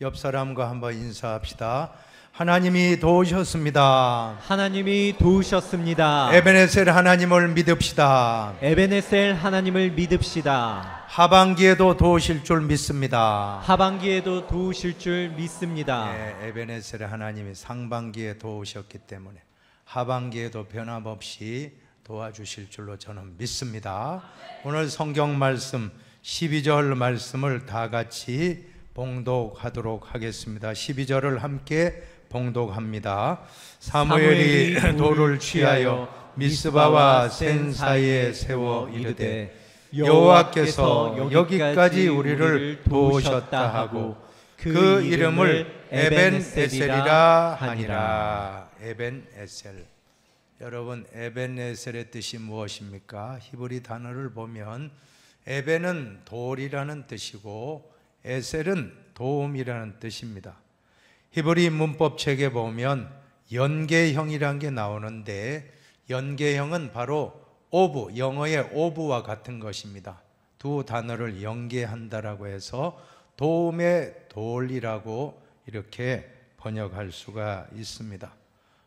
옆 사람과 한번 인사합시다. 하나님이 도우셨습니다. 하나님이 도우셨습니다. 에베네셀 하나님을 믿읍시다. 에베네셀 하나님을 믿읍시다. 하반기에도 도우실 줄 믿습니다. 하반기에도 도우실 줄 믿습니다. 네, 에베네셀 하나님이 상반기에 도우셨기 때문에 하반기에도 변함없이 도와주실 줄로 저는 믿습니다. 오늘 성경 말씀 12절 말씀을 다 같이 봉독하도록 하겠습니다. 12절을 함께 봉독합니다. 사무엘이 돌을 취하여 미스바와 센 사이에 세워 이르되 여호와께서 여기까지 우리를 도우셨다 하고 그 이름을 에벤에셀이라 하니라. 에벤에셀. 여러분, 에벤에셀의 뜻이 무엇입니까? 히브리 단어를 보면 에벤은 돌이라는 뜻이고 에셀은 도움이라는 뜻입니다. 히브리 문법책에 보면 연계형이라는 게 나오는데 연계형은 바로 오브, 영어의 오브와 같은 것입니다. 두 단어를 연계한다라고 해서 도움의 돌이라고 이렇게 번역할 수가 있습니다.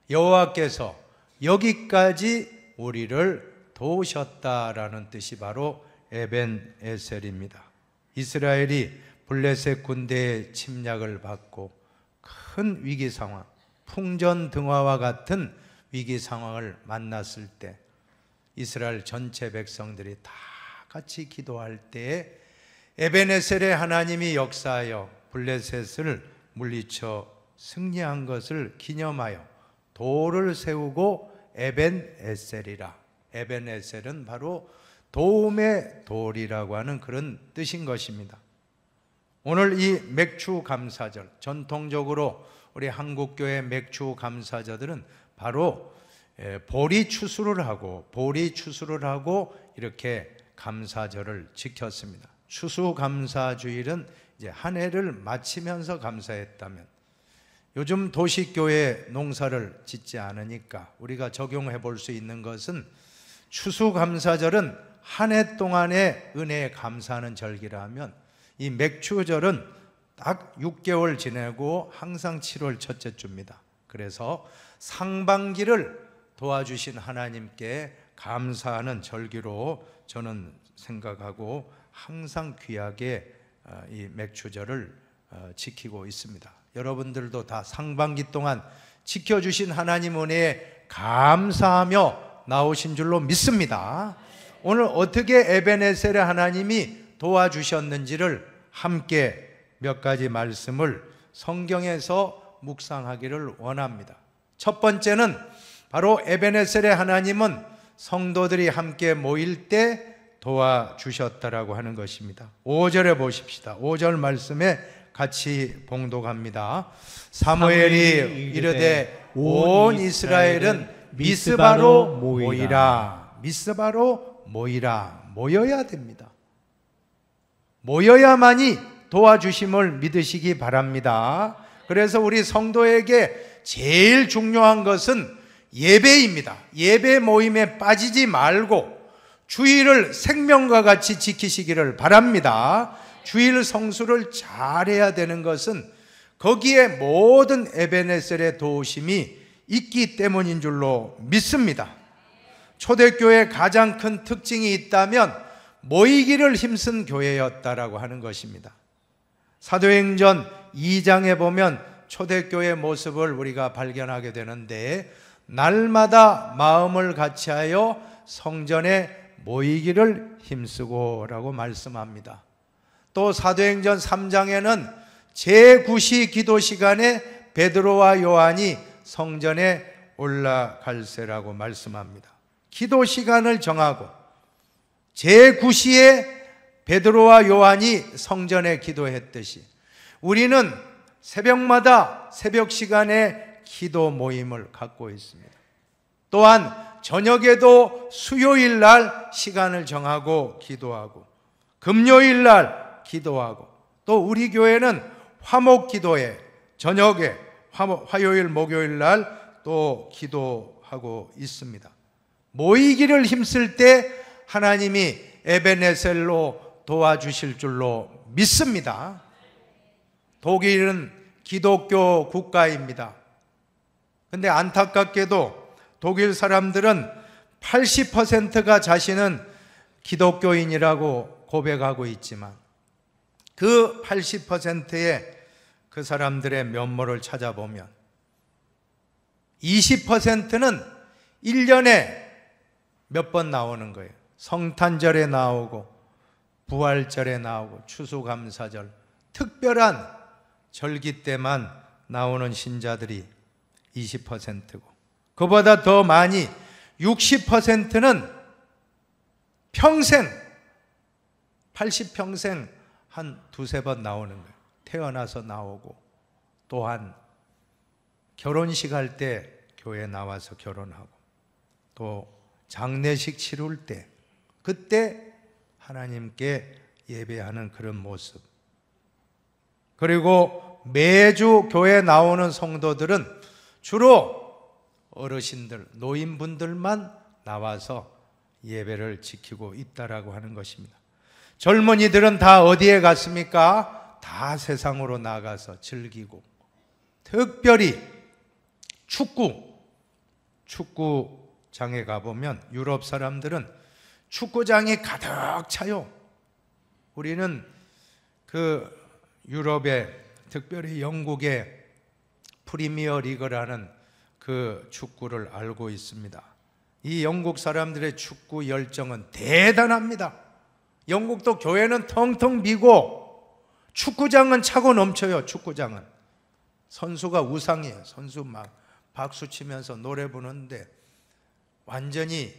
여호와께서 여기까지 우리를 도우셨다라는 뜻이 바로 에벤에셀입니다. 이스라엘이 블레셋 군대의 침략을 받고 큰 위기 상황, 풍전등화와 같은 위기 상황을 만났을 때 이스라엘 전체 백성들이 다 같이 기도할 때 에벤에셀의 하나님이 역사하여 블레셋을 물리쳐 승리한 것을 기념하여 돌을 세우고 에벤에셀이라. 에벤에셀은 바로 도움의 돌이라고 하는 그런 뜻인 것입니다. 오늘 이 맥주 감사절, 전통적으로 우리 한국교회 맥주 감사절들은 바로 보리 추수를 하고 이렇게 감사절을 지켰습니다. 추수 감사주일은 이제 한 해를 마치면서 감사했다면 요즘 도시교회 농사를 짓지 않으니까 우리가 적용해 볼 수 있는 것은 추수감사절은 한 해 동안의 은혜에 감사하는 절기라면 이 맥주절은 딱 6개월 지내고 항상 7월 첫째 주입니다. 그래서 상반기를 도와주신 하나님께 감사하는 절기로 저는 생각하고 항상 귀하게 이 맥주절을 지키고 있습니다. 여러분들도 다 상반기 동안 지켜주신 하나님 은혜에 감사하며 나오신 줄로 믿습니다. 오늘 어떻게 에벤에셀의 하나님이 도와주셨는지를 함께 몇 가지 말씀을 성경에서 묵상하기를 원합니다. 첫 번째는 바로 에벤에셀의 하나님은 성도들이 함께 모일 때 도와주셨다라고 하는 것입니다. 5절에 보십시다. 5절 말씀에 같이 봉독합니다. 사무엘이 이르되 온 이스라엘은 미스바로 모이라. 미스바로 모이라. 모여야 됩니다. 모여야만이 도와주심을 믿으시기 바랍니다. 그래서 우리 성도에게 제일 중요한 것은 예배입니다. 예배 모임에 빠지지 말고 주일을 생명과 같이 지키시기를 바랍니다. 주일 성수를 잘해야 되는 것은 거기에 모든 에벤에셀의 도우심이 있기 때문인 줄로 믿습니다. 초대교회의 가장 큰 특징이 있다면 모이기를 힘쓴 교회였다라고 하는 것입니다. 사도행전 2장에 보면 초대교회의 모습을 우리가 발견하게 되는데 날마다 마음을 같이하여 성전에 모이기를 힘쓰고 라고 말씀합니다. 또 사도행전 3장에는 제9시 기도 시간에 베드로와 요한이 성전에 올라갈세라고 말씀합니다. 기도 시간을 정하고 제9시에 베드로와 요한이 성전에 기도했듯이 우리는 새벽마다 새벽 시간에 기도 모임을 갖고 있습니다. 또한 저녁에도 수요일 날 시간을 정하고 기도하고 금요일 날 기도하고 또 우리 교회는 화목 기도회 저녁에 화요일 목요일 날 또 기도하고 있습니다. 모이기를 힘쓸 때 하나님이 에벤에셀로 도와주실 줄로 믿습니다. 독일은 기독교 국가입니다. 근데 안타깝게도 독일 사람들은 80%가 자신은 기독교인이라고 고백하고 있지만 그 80%의 그 사람들의 면모를 찾아보면 20%는 1년에 몇 번 나오는 거예요. 성탄절에 나오고 부활절에 나오고 추수감사절, 특별한 절기 때만 나오는 신자들이 20%고, 그보다 더 많이 60%는 평생, 80평생 한 두세 번 나오는 거예요. 태어나서 나오고, 또한 결혼식 할 때 교회 나와서 결혼하고, 또 장례식 치룰 때 그때 하나님께 예배하는 그런 모습. 그리고 매주 교회 나오는 성도들은 주로 어르신들, 노인분들만 나와서 예배를 지키고 있다라고 하는 것입니다. 젊은이들은 다 어디에 갔습니까? 다 세상으로 나가서 즐기고, 특별히 축구장에 가보면 유럽 사람들은 축구장이 가득 차요. 우리는 그 유럽의, 특별히 영국의 프리미어 리그라는 그 축구를 알고 있습니다. 이 영국 사람들의 축구 열정은 대단합니다. 영국도 교회는 텅텅 비고 축구장은 차고 넘쳐요. 축구장은 선수가 우상이에요. 선수 막 박수 치면서 노래 부르는데 완전히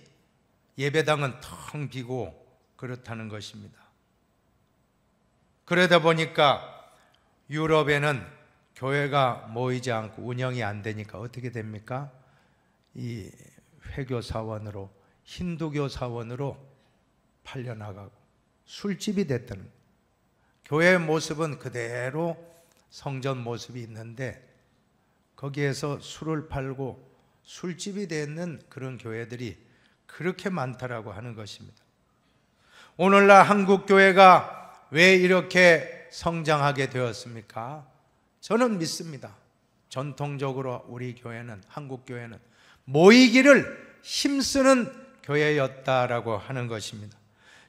예배당은 텅 비고 그렇다는 것입니다. 그러다 보니까 유럽에는 교회가 모이지 않고 운영이 안 되니까 어떻게 됩니까? 이 회교 사원으로, 힌두교 사원으로 팔려나가고 술집이 됐다는 거예요. 교회의 모습은 그대로 성전 모습이 있는데 거기에서 술을 팔고 술집이 되는 그런 교회들이 그렇게 많다라고 하는 것입니다. 오늘날 한국 교회가 왜 이렇게 성장하게 되었습니까? 저는 믿습니다. 전통적으로 우리 교회는, 한국 교회는 모이기를 힘쓰는 교회였다라고 하는 것입니다.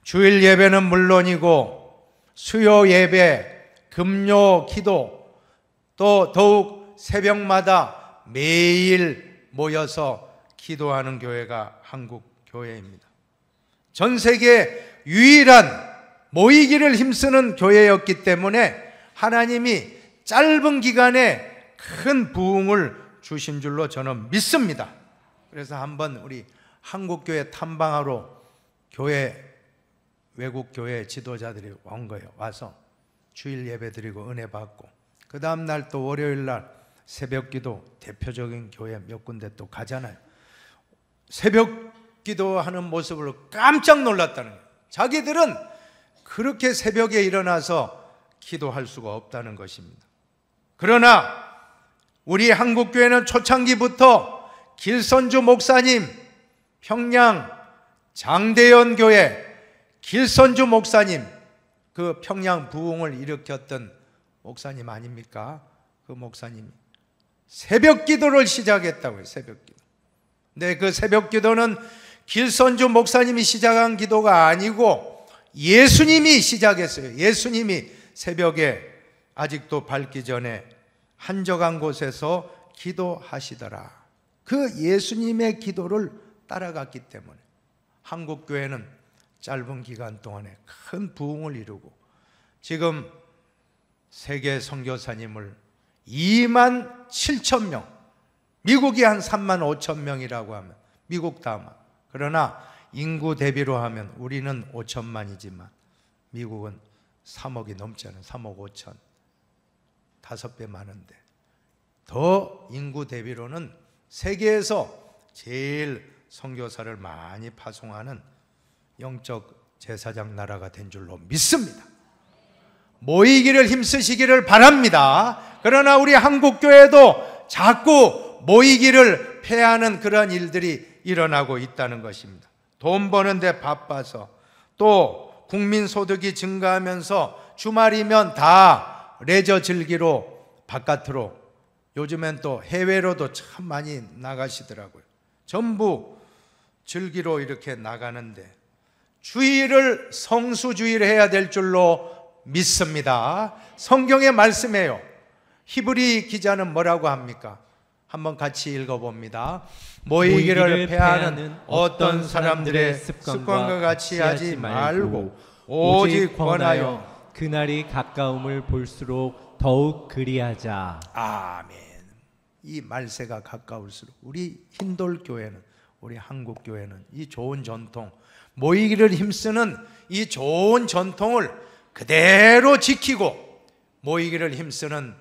주일 예배는 물론이고 수요 예배, 금요 기도, 또 더욱 새벽마다 매일 모여서 기도하는 교회가 한국 교회입니다. 전 세계 유일한 모이기를 힘쓰는 교회였기 때문에 하나님이 짧은 기간에 큰 부흥을 주신 줄로 저는 믿습니다. 그래서 한번 우리 한국교회 탐방하러 외국 교회 지도자들이 온 거예요. 와서 주일 예배 드리고 은혜 받고, 그 다음 날 또 월요일 날 새벽 기도, 대표적인 교회 몇 군데 또 가잖아요. 새벽 기도하는 모습을 깜짝 놀랐다는 거예요. 자기들은 그렇게 새벽에 일어나서 기도할 수가 없다는 것입니다. 그러나 우리 한국교회는 초창기부터 길선주 목사님, 평양 장대현 교회 길선주 목사님, 그 평양 부흥을 일으켰던 목사님 아닙니까? 그 목사님이 새벽 기도를 시작했다고요. 새벽 기도. 근데 그 새벽 기도는 길선주 목사님이 시작한 기도가 아니고 예수님이 시작했어요. 예수님이 새벽에 아직도 밝기 전에 한적한 곳에서 기도하시더라. 그 예수님의 기도를 따라갔기 때문에 한국교회는 짧은 기간 동안에 큰 부흥을 이루고 지금 세계 선교사님을 2만 7천 명, 미국이 한 3만 5천 명이라고 하면 미국도 아마, 그러나 인구 대비로 하면 우리는 5천만이지만 미국은 3억이 넘잖아요. 3억 5천, 5배 많은데 더 인구 대비로는 세계에서 제일 선교사를 많이 파송하는 영적 제사장 나라가 된 줄로 믿습니다. 모이기를 힘쓰시기를 바랍니다. 그러나 우리 한국교회도 자꾸 모이기를 패하는 그런 일들이 일어나고 있다는 것입니다. 돈 버는데 바빠서, 또 국민소득이 증가하면서 주말이면 다 레저 즐기러 바깥으로, 요즘엔 또 해외로도 참 많이 나가시더라고요. 전부 즐기러 이렇게 나가는데 주일을 성수주의를 해야 될 줄로 믿습니다. 성경의 말씀이에요. 히브리 기자는 뭐라고 합니까? 한번 같이 읽어봅니다. 모이기를 패하는 어떤 사람들의 습관과 같이 하지 말고 오직 권하여 그날이 가까움을 볼수록 더욱 그리하자. 아멘. 이 말세가 가까울수록 우리 힌돌교회는, 우리 한국교회는 이 좋은 전통, 모이기를 힘쓰는 이 좋은 전통을 그대로 지키고 모이기를 힘쓰는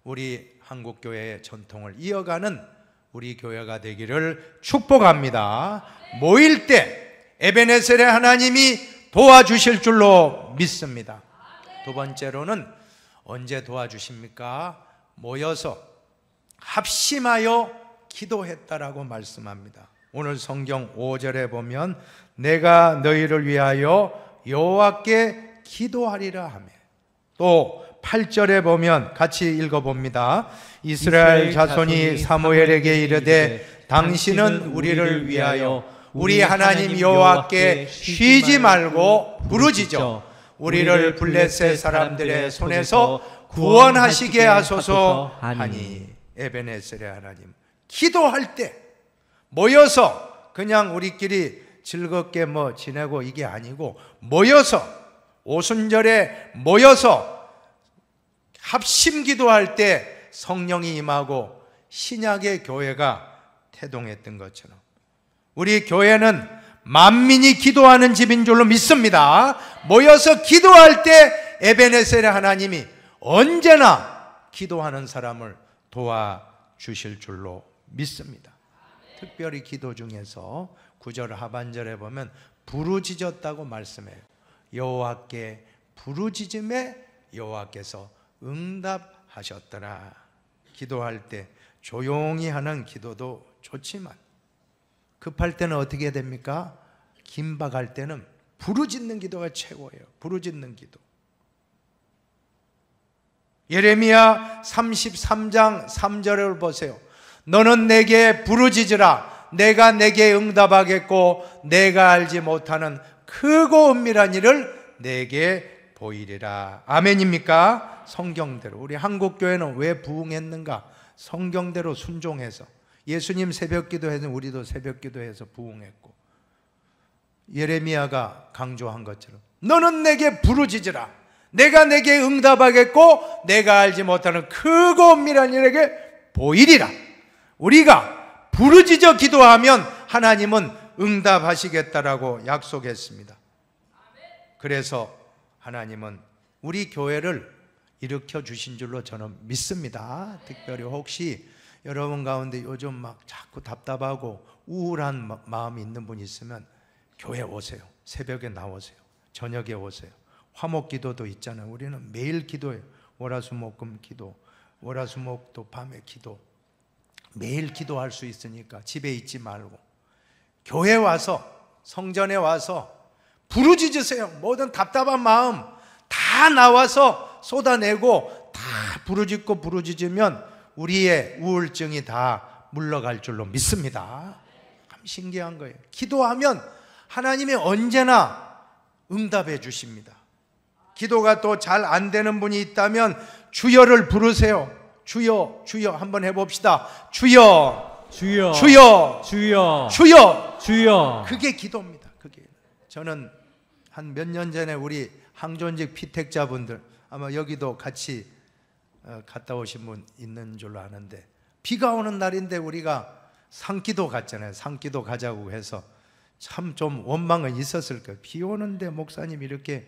우리 한국교회의 전통을 이어가는 우리 교회가 되기를 축복합니다. 모일 때 에베네셀의 하나님이 도와주실 줄로 믿습니다. 두 번째로는 언제 도와주십니까? 모여서 합심하여 기도했다라고 말씀합니다. 오늘 성경 5절에 보면 내가 너희를 위하여 여호와께 기도하리라 하며, 또 8절에 보면 같이 읽어봅니다. 이스라엘 자손이 사무엘에게 이르되 당신은 우리를 위하여 우리 하나님 여호와께 쉬지 말고 부르짖어 우리를 블레셋 사람들의 손에서 구원하시게 하소서 하니. 에베네셀의 하나님, 기도할 때 모여서 그냥 우리끼리 즐겁게 뭐 지내고 이게 아니고 모여서 오순절에 모여서 합심 기도할 때 성령이 임하고 신약의 교회가 태동했던 것처럼 우리 교회는 만민이 기도하는 집인 줄로 믿습니다. 모여서 기도할 때 에베네셀의 하나님이 언제나 기도하는 사람을 도와주실 줄로 믿습니다. 특별히 기도 중에서 9절 하반절에 보면 부르짖었다고 말씀해요. 여호와께 부르짖음에 여호와께서 응답하셨더라. 기도할 때 조용히 하는 기도도 좋지만 급할 때는 어떻게 됩니까? 긴박할 때는 부르짖는 기도가 최고예요. 부르짖는 기도. 예레미야 33장 3절을 보세요. 너는 내게 부르짖으라. 내가 내게 응답하겠고 내가 알지 못하는 크고 은밀한 일을 내게 보이리라. 아멘입니까? 성경대로. 우리 한국교회는 왜 부흥했는가? 성경대로 순종해서. 예수님 새벽기도해서 우리도 새벽기도해서 부흥했고, 예레미야가 강조한 것처럼 너는 내게 부르짖으라. 내가 내게 응답하겠고 내가 알지 못하는 크고 은밀한 일에게 보이리라. 우리가 부르짖어 기도하면 하나님은 응답하시겠다라고 약속했습니다. 그래서 하나님은 우리 교회를 일으켜 주신 줄로 저는 믿습니다. 특별히 혹시 여러분 가운데 요즘 막 자꾸 답답하고 우울한 마음이 있는 분이 있으면 교회 오세요. 새벽에 나오세요. 저녁에 오세요. 화목기도도 있잖아요. 우리는 매일 기도해요. 월화수목금 기도, 월화수목도 밤에 기도, 매일 기도할 수 있으니까 집에 있지 말고 교회 와서, 성전에 와서 부르짖으세요. 모든 답답한 마음 다 나와서 쏟아내고 다 부르짖으면 우리의 우울증이 다 물러갈 줄로 믿습니다. 참 신기한 거예요. 기도하면 하나님이 언제나 응답해 주십니다. 기도가 또 잘 안 되는 분이 있다면 주여를 부르세요. 주여, 주여 한번 해봅시다. 주여, 주여, 주여, 주여, 주여, 주여. 그게 기도입니다. 그게. 저는 한 몇 년 전에 우리 항존직 피택자분들 아마 여기도 같이 갔다 오신 분 있는 줄로 아는데, 비가 오는 날인데 우리가 산기도 갔잖아요. 산기도 가자고 해서 참 좀 원망은 있었을 거예요. 비 오는데 목사님 이렇게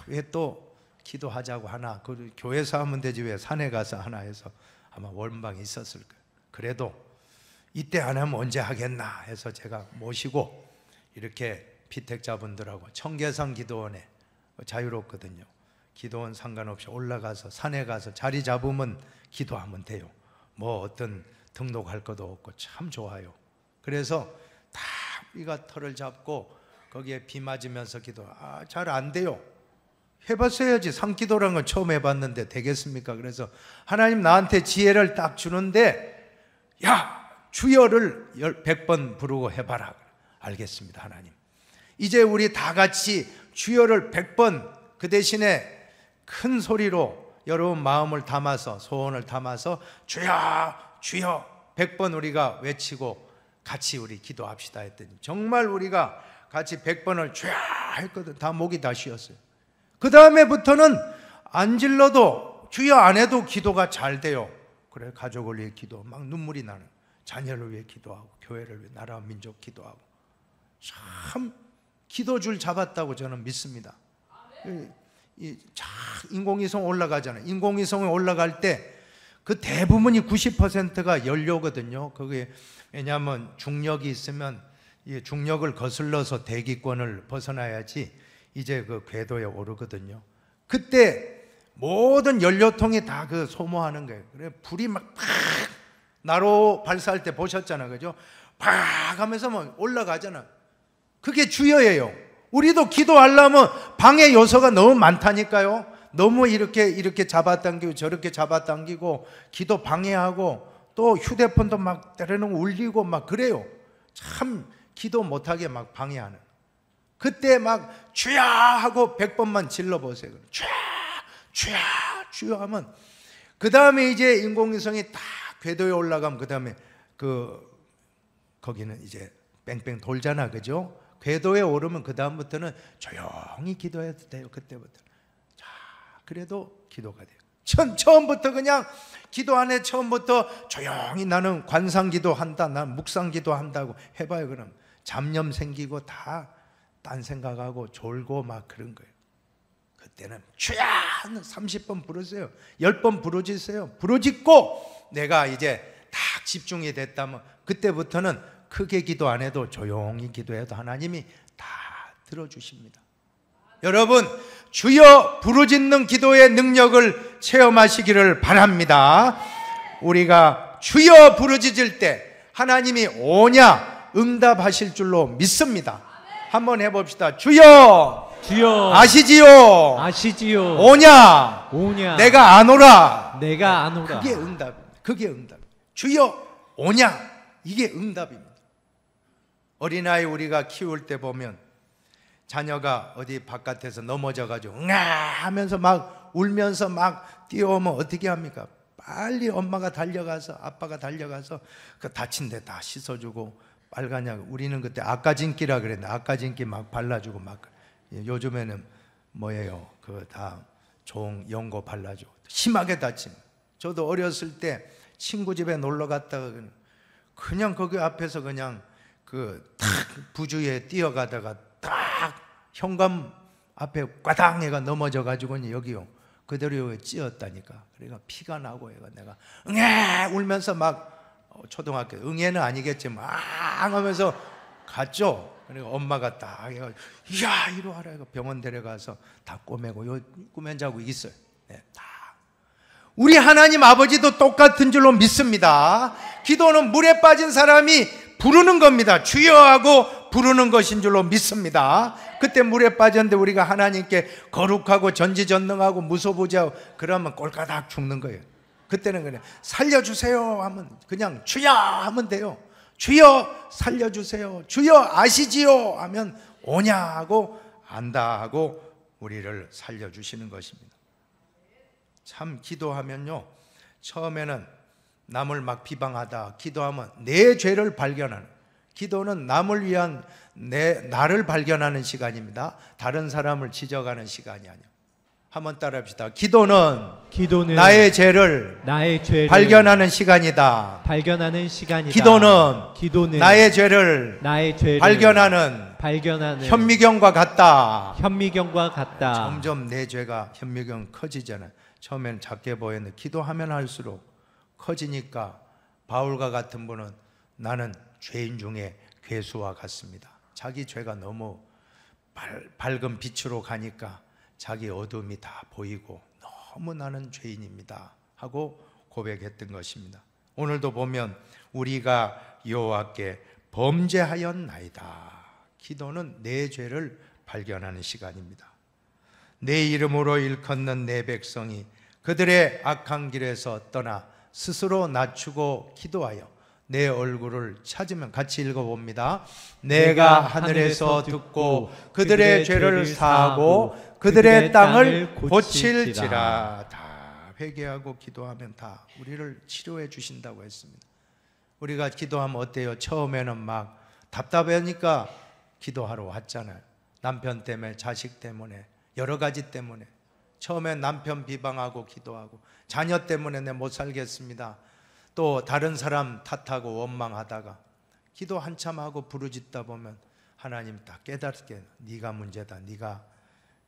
왜 또 기도하자고 하나, 그 교회에서 하면 되지 왜 산에 가서 하나 해서 아마 원망이 있었을 거예요. 그래도 이때 안 하면 언제 하겠나 해서 제가 모시고 이렇게 피택자분들하고 청계산 기도원에, 자유롭거든요. 기도원 상관없이 올라가서 산에 가서 자리 잡으면 기도하면 돼요. 뭐 어떤 등록할 것도 없고 참 좋아요. 그래서 다 우리가 털을 잡고 거기에 비 맞으면서 기도, 잘 안 돼요. 해봤어야지. 산기도라는 건 처음 해봤는데 되겠습니까? 그래서 하나님 나한테 지혜를 딱 주는데, 야, 주여를 100번 부르고 해봐라. 알겠습니다, 하나님. 이제 우리 다 같이 주여를 100번, 그 대신에 큰 소리로 여러분 마음을 담아서, 소원을 담아서 주여 주여 100번 우리가 외치고 같이 우리 기도합시다 했더니 정말 우리가 같이 100번을 주여 했거든. 다 목이 다 쉬었어요. 그 다음에부터는 안 질러도 주여 안 해도 기도가 잘 돼요. 그래, 가족을 위해 기도, 막 눈물이 나는, 자녀를 위해 기도하고, 교회를 위해, 나라와 민족 기도하고, 참 기도줄 잡았다고 저는 믿습니다. 인공위성 올라가잖아요. 인공위성에 올라갈 때 그 대부분이 90%가 연료거든요. 그게 왜냐하면 중력이 있으면 이 중력을 거슬러서 대기권을 벗어나야지 이제 그 궤도에 오르거든요. 그때 모든 연료통이 다 그 소모하는 거예요. 그래 불이 막 팍 나로 발사할 때 보셨잖아요, 그죠? 팍 하면서 막 올라가잖아. 그게 주여예요. 우리도 기도하려면 방해 요소가 너무 많다니까요. 너무 이렇게 잡아당기고 저렇게 잡아당기고 기도 방해하고 또 휴대폰도 막 때로는 울리고 막 그래요. 참 기도 못하게 막 방해하는. 그때 막 주여 하고 100번만 질러보세요. 주여 주여 주여 하면 그 다음에 이제 인공위성이 딱 궤도에 올라가면 그 다음에 거기는 이제 뺑뺑 돌잖아, 그죠? 궤도에 오르면 그 다음부터는 조용히 기도해도 돼요. 그때부터. 자, 그래도 기도가 돼요. 처음부터 그냥 기도 안에 처음부터 조용히 나는 관상기도 한다, 난 묵상기도 한다고 해봐요. 그럼 잡념 생기고 다 딴 생각하고 졸고 막 그런 거예요. 그때는 주여 30번 부르세요. 10번 부르짖으세요. 부르짖고 내가 이제 딱 집중이 됐다면 그때부터는 크게 기도 안 해도 조용히 기도해도 하나님이 다 들어주십니다. 여러분, 주여 부르짖는 기도의 능력을 체험하시기를 바랍니다. 우리가 주여 부르짖을 때 하나님이 오냐 응답하실 줄로 믿습니다. 한번 해봅시다. 주여 주여 아시지요? 아시지요? 오냐 오냐 내가 안 오라. 내가 안 오라. 그게 응답입니다. 그게 응답. 주여 오냐, 이게 응답입니다. 어린아이 우리가 키울 때 보면 자녀가 어디 바깥에서 넘어져가지고 응아 하면서 막 울면서 막 뛰어오면 어떻게 합니까? 빨리 엄마가 달려가서 아빠가 달려가서 그 다친 데 다 씻어주고 빨간약, 우리는 그때 아까진기라 그랬는데 아까진기 막 발라주고 막. 요즘에는 뭐예요? 그 다 좋은 연고 발라주고 심하게 다친. 저도 어렸을 때 친구 집에 놀러 갔다가 그냥 거기 앞에서 그냥 그 탁 부주에 뛰어가다가 딱 현관 앞에 꽈당 해가 넘어져 가지고 여기요 그대로 여기 찧었다니까. 그러니까 피가 나고 얘가 내가 응애 울면서 막 초등학교 응애는 아니겠지만 막 하면서 갔죠. 그리고 엄마가 딱 해가지고 야 이리 와라 해서 병원 데려가서 다 꼬매고 요 꾸면 자고 있어요. 네, 다. 우리 하나님 아버지도 똑같은 줄로 믿습니다. 기도는 물에 빠진 사람이 부르는 겁니다. 주여 하고 부르는 것인 줄로 믿습니다. 그때 물에 빠졌는데 우리가 하나님께 거룩하고 전지전능하고 무소부지하고 그러면 꼴까닥 죽는 거예요. 그때는 그냥 살려주세요 하면 그냥 주여 하면 돼요. 주여 살려주세요, 주여 아시지요 하면 오냐 하고 안다 하고 우리를 살려주시는 것입니다. 참 기도하면요, 처음에는 남을 막 비방하다 기도하면 내 죄를 발견하는, 기도는 남을 위한 나를 발견하는 시간입니다. 다른 사람을 지적하는 시간이 아니에요. 한번 따라합시다. 기도는 나의 죄를 발견하는 시간이다. 발견하는 시간이다. 기도는 나의 죄를 발견하는 현미경과 같다. 점점 내 죄가 현미경 커지잖아요. 처음에는 작게 보였는데 기도하면 할수록 커지니까 바울과 같은 분은 나는 죄인 중에 괴수와 같습니다. 자기 죄가 너무 밝은 빛으로 가니까 자기 어둠이 다 보이고 너무 나는 죄인입니다 하고 고백했던 것입니다. 오늘도 보면 우리가 여호와께 범죄하였나이다. 기도는 내 죄를 발견하는 시간입니다. 내 이름으로 일컫는 내 백성이 그들의 악한 길에서 떠나 스스로 낮추고 기도하여 내 얼굴을 찾으면, 같이 읽어봅니다. 내가 하늘에서 듣고 그들의 죄를 사하고 그들의 땅을 고칠지라. 다 회개하고 기도하면 다 우리를 치료해 주신다고 했습니다. 우리가 기도하면 어때요? 처음에는 막 답답하니까 기도하러 왔잖아요. 남편 때문에, 자식 때문에, 여러 가지 때문에. 처음엔 남편 비방하고 기도하고, 자녀 때문에 내 못 살겠습니다. 또 다른 사람 탓하고 원망하다가 기도 한참 하고 부르짖다 보면 하나님 딱 깨닫게, 네가 문제다. 네가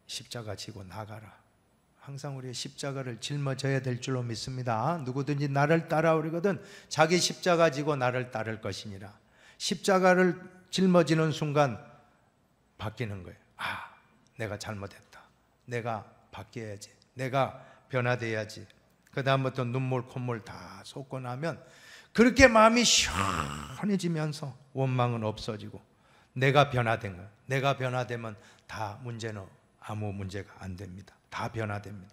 십자가 지고 나가라. 항상 우리의 십자가를 짊어져야 될 줄로 믿습니다. 누구든지 나를 따라오려거든 자기 십자가 지고 나를 따를 것이니라. 십자가를 짊어지는 순간 바뀌는 거예요. 아, 내가 잘못했다. 내가 바뀌어야지. 내가 변화돼야지. 그 다음부터 눈물 콧물 다 쏟고 나면 그렇게 마음이 시원해지면서 원망은 없어지고 내가 변화된 거예요. 내가 변화되면 다 문제는 아무 문제가 안 됩니다. 다 변화됩니다.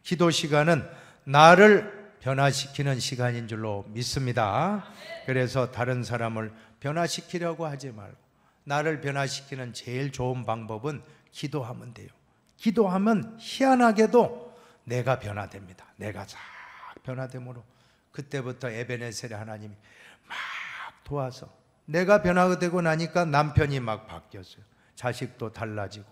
기도 시간은 나를 변화시키는 시간인 줄로 믿습니다. 그래서 다른 사람을 변화시키려고 하지 말고 나를 변화시키는 제일 좋은 방법은 기도하면 돼요. 기도하면 희한하게도 내가 변화됩니다. 내가 싹 변화됨으로 그때부터 에베네셀의 하나님이 막 도와서 내가 변화가 되고 나니까 남편이 막 바뀌었어요. 자식도 달라지고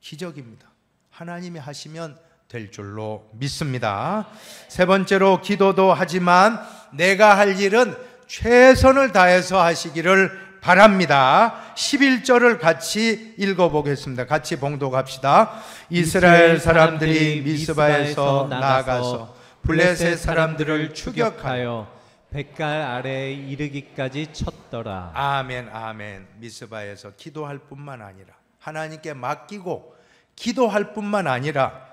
기적입니다. 하나님이 하시면 될 줄로 믿습니다. 세 번째로 기도도 하지만 내가 할 일은 최선을 다해서 하시기를 바랍니다. 11절을 같이 읽어보겠습니다. 같이 봉독합시다. 이스라엘 사람들이 미스바에서 나아가서 블레셋 사람들을 추격하여 뱃갈 아래에 이르기까지 쳤더라. 아멘, 아멘. 미스바에서 기도할 뿐만 아니라 하나님께 맡기고 기도할 뿐만 아니라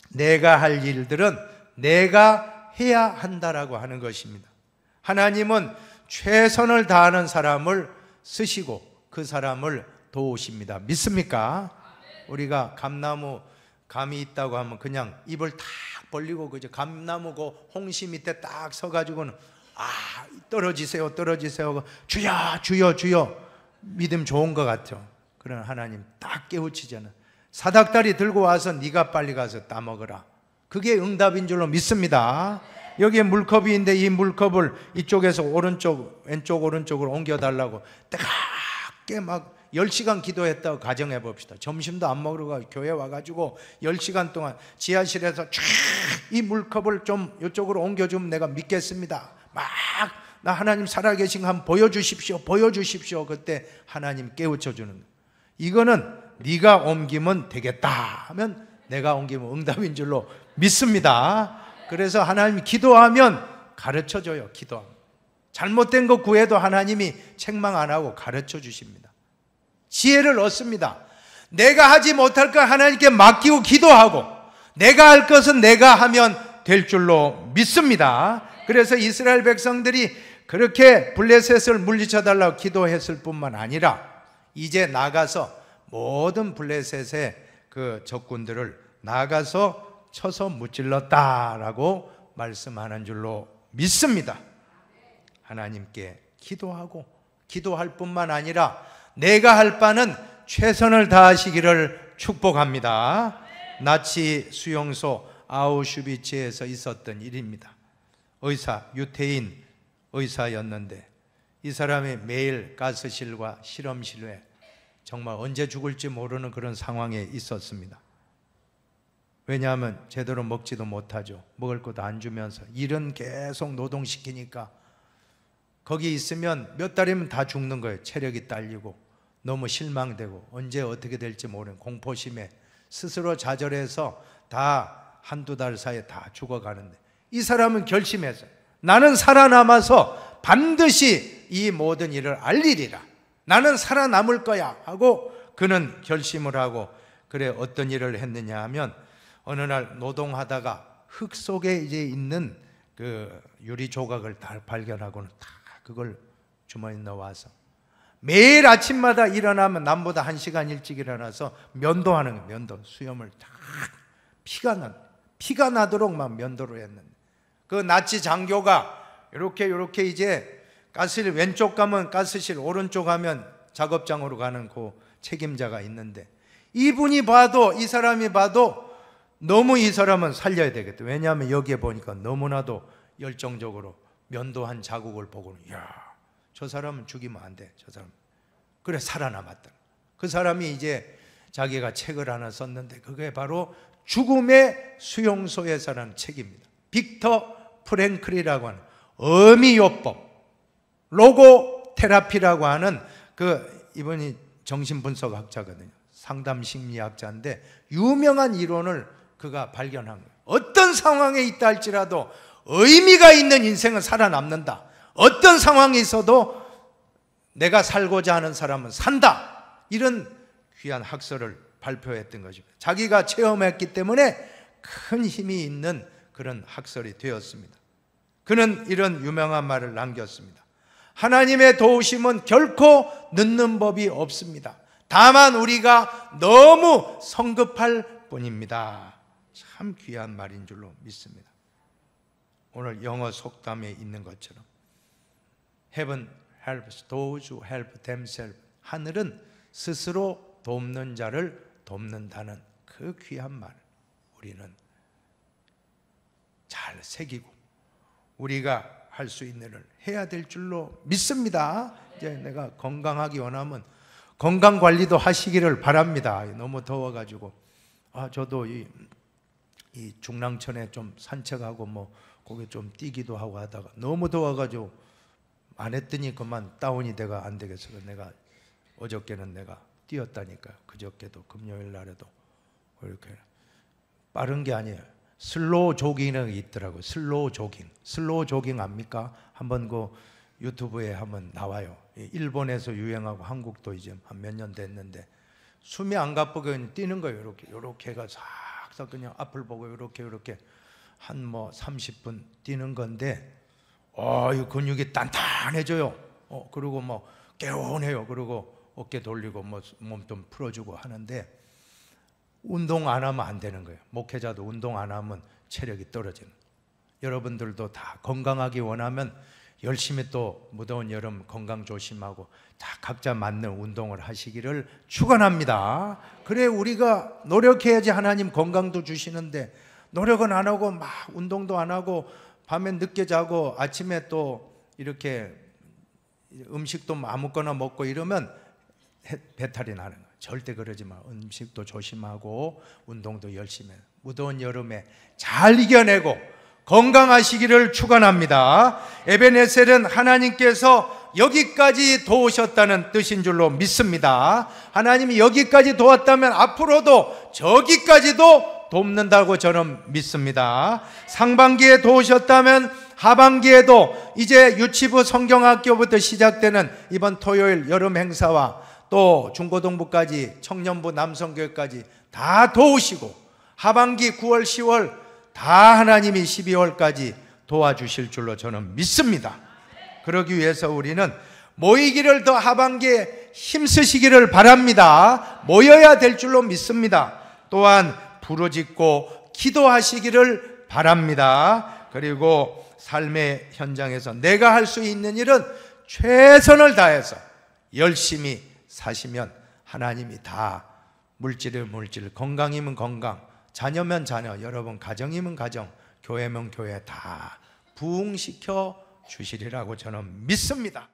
내가 할 일들은 내가 해야 한다라고 하는 것입니다. 하나님은 최선을 다하는 사람을 쓰시고 그 사람을 도우십니다. 믿습니까? 우리가 감이 있다고 하면 그냥 입을 탁 벌리고 그저 감나무고 홍시 밑에 딱 서가지고는 떨어지세요, 떨어지세요. 주여, 주여, 주여. 믿음 좋은 것 같죠. 그러나 하나님 딱 깨우치잖아요. 사닥다리 들고 와서 네가 빨리 가서 따먹어라. 그게 응답인 줄로 믿습니다. 여기에 물컵이 있는데 이 물컵을 이쪽에서 오른쪽, 왼쪽, 오른쪽으로 옮겨달라고 뜨겁게 막 10시간 기도했다고 가정해 봅시다. 점심도 안 먹으러 가 교회 와가지고 10시간 동안 지하실에서 이 물컵을 좀 이쪽으로 옮겨주면 내가 믿겠습니다. 막 나 하나님 살아계신 거 한번 보여주십시오, 보여주십시오. 그때 하나님 깨우쳐 주는 거예요. 이거는 네가 옮기면 되겠다 하면 내가 옮기면 응답인 줄로 믿습니다. 그래서 하나님이 기도하면 가르쳐줘요. 기도하면 잘못된 거 구해도 하나님이 책망 안 하고 가르쳐 주십니다. 지혜를 얻습니다. 내가 하지 못할 걸 하나님께 맡기고 기도하고 내가 할 것은 내가 하면 될 줄로 믿습니다. 그래서 이스라엘 백성들이 그렇게 블레셋을 물리쳐달라고 기도했을 뿐만 아니라 이제 나가서 모든 블레셋의 그 적군들을 나가서 쳐서 무찔렀다라고 말씀하는 줄로 믿습니다. 하나님께 기도하고 기도할 뿐만 아니라 내가 할 바는 최선을 다하시기를 축복합니다. 나치 수용소 아우슈비츠에서 있었던 일입니다. 유태인 의사였는데 이 사람이 매일 가스실과 실험실에 정말 언제 죽을지 모르는 그런 상황에 있었습니다. 왜냐하면 제대로 먹지도 못하죠. 먹을 것도 안 주면서 일은 계속 노동시키니까 거기 있으면 몇 달이면 다 죽는 거예요. 체력이 딸리고 너무 실망되고 언제 어떻게 될지 모르는 공포심에 스스로 좌절해서 다 한두 달 사이에 다 죽어가는데 이 사람은 결심했어요. 나는 살아남아서 반드시 이 모든 일을 알리리라. 나는 살아남을 거야 하고 그는 결심을 하고 그래 어떤 일을 했느냐 하면 어느 날 노동하다가 흙 속에 이제 있는 그 유리 조각을 다 발견하고는 다 그걸 주머니에 넣어와서 매일 아침마다 일어나면 남보다 1시간 일찍 일어나서 면도하는 거예요. 면도 수염을 다 피가 나도록 막 면도를 했는데, 그 나치 장교가 이렇게 이제 가스실 왼쪽 가면 가스실, 오른쪽 가면 작업장으로 가는 그 책임자가 있는데, 이분이 봐도, 이 사람이 봐도 너무 이 사람은 살려야 되겠다. 왜냐하면 여기에 보니까 너무나도 열정적으로 면도한 자국을 보고는, 이야, 저 사람은 죽이면 안 돼, 저 사람. 그래 살아남았다. 그 사람이 이제 자기가 책을 하나 썼는데, 그게 바로 죽음의 수용소에서라는 책입니다. 빅터 프랭클이라고 하는 어미요법, 로고 테라피라고 하는, 이분이 정신분석학자거든요. 상담심리학자인데 유명한 이론을 그가 발견한 거예요. 어떤 상황에 있다 할지라도 의미가 있는 인생은 살아남는다. 어떤 상황에 있어도 내가 살고자 하는 사람은 산다. 이런 귀한 학설을 발표했던 것입니다. 자기가 체험했기 때문에 큰 힘이 있는 그런 학설이 되었습니다. 그는 이런 유명한 말을 남겼습니다. 하나님의 도우심은 결코 늦는 법이 없습니다. 다만 우리가 너무 성급할 뿐입니다. 참 귀한 말인 줄로 믿습니다. 오늘 영어 속담에 있는 것처럼 Heaven helps those who help themselves. 하늘은 스스로 돕는 자를 돕는다는 그 귀한 말, 우리는 잘 새기고 우리가 할 수 있는 일을 해야 될 줄로 믿습니다. 이제 내가 건강하기 원하면 건강관리도 하시기를 바랍니다. 너무 더워가지고 저도 이 중랑천에 좀 산책하고 뭐 거기 좀 뛰기도 하고 하다가 너무 더워가지고 안 했더니 그만 다운이 돼가 안 되겠어요. 내가 어저께는 내가 뛰었다니까요. 그저께도 금요일 날에도 이렇게 빠른 게 아니에요. 슬로우 조깅이 있더라고요. 슬로우 조깅 압니까? 한번 그 유튜브에 한번 나와요. 일본에서 유행하고 한국도 이제 한 몇 년 됐는데 숨이 안 가쁘게 뛰는 거예요. 이렇게 해가 싹싹 그냥 앞을 보고 이렇게 한 뭐 30분 뛰는 건데 이 근육이 단단해져요. 그리고 뭐 개운해요. 그리고 어깨 돌리고 뭐 몸 좀 풀어주고 하는데 운동 안 하면 안 되는 거예요. 목회자도 운동 안 하면 체력이 떨어지는. 여러분들도 다 건강하기 원하면 열심히 또 무더운 여름 건강 조심하고 다 각자 맞는 운동을 하시기를 축원합니다. 그래 우리가 노력해야지 하나님 건강도 주시는데 노력은 안 하고 막 운동도 안 하고 밤에 늦게 자고 아침에 또 이렇게 음식도 아무거나 먹고 이러면 배탈이 나는 거예요. 절대 그러지 마. 음식도 조심하고 운동도 열심히 해요. 무더운 여름에 잘 이겨내고 건강하시기를 축원합니다. 에베네셀은 하나님께서 여기까지 도우셨다는 뜻인 줄로 믿습니다. 하나님이 여기까지 도왔다면 앞으로도 저기까지도 돕는다고 저는 믿습니다. 상반기에 도우셨다면 하반기에도 이제 유치부 성경학교부터 시작되는 이번 토요일 여름 행사와 또 중고등부까지 청년부 남성교회까지 다 도우시고 하반기 9월 10월 다 하나님이 12월까지 도와주실 줄로 저는 믿습니다. 그러기 위해서 우리는 모이기를 더 하반기에 힘쓰시기를 바랍니다. 모여야 될 줄로 믿습니다. 또한 부르짖고 기도하시기를 바랍니다. 그리고 삶의 현장에서 내가 할 수 있는 일은 최선을 다해서 열심히 사시면 하나님이 다 물질은 물질, 건강이면 건강, 자녀면 자녀, 여러분 가정이면 가정, 교회면 교회 다 부흥시켜 주시리라고 저는 믿습니다.